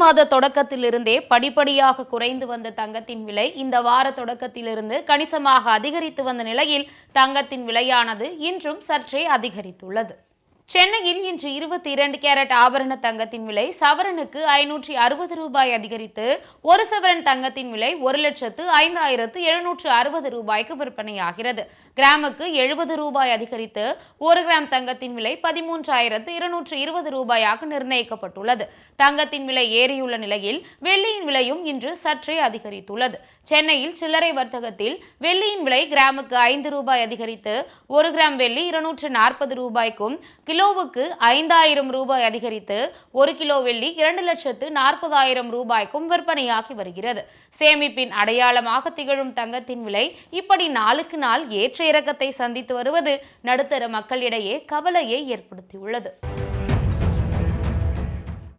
மாத தொடக்கத்திலிருந்தே படிப்படியாக குறைந்து வந்த தங்கத்தின் விலை இந்த வார தொடக்கத்திலிருந்து கணிசமாக அதிகரித்து வந்த நிலையில் தங்கத்தின் விலையானது இன்றும் சற்றே அதிகரித்துள்ளது. சென்னையில் இன்று 22 கேரட் ஆபரண தங்கத்தின் விலை சவரனுக்கு 560 ரூபாய் அதிகரித்து ஒரு சவரன் தங்கத்தின் விலை 1,05,760 ரூபாய்க்கு விற்பனையாகிறது. கிராமுக்கு 70 ரூபாய் அதிகரித்து 1 கிராம் தங்கத்தின் விலை 13,220 ரூபாயாக நிர்ணயிக்கப்பட்டுள்ளது. தங்கத்தின் விலை ஏறியுள்ள நிலையில் வெள்ளியின் விலையும் இன்று சற்றே அதிகரித்துள்ளது. சென்னையில் சில்லறை வர்த்தகத்தில் வெள்ளியின் விலை கிராமுக்கு 5 ரூபாய் அதிகரித்து 1 கிராம் வெள்ளி 240 ரூபாய்க்கும், கிலோவுக்கு 5,000 ரூபாய் அதிகரித்து 1 கிலோ வெள்ளி 2,40,000 ரூபாய்க்கும் விற்பனையாகி வருகிறது. சேமிப்பின் அடையாளமாக திகழும் தங்கத்தின் விலை இப்படி நாளுக்கு நாள் ஏற்ற இறக்கத்தை சந்தித்து வருவது நடுத்தர மக்களிடையே கவலையை ஏற்படுத்தியுள்ளது.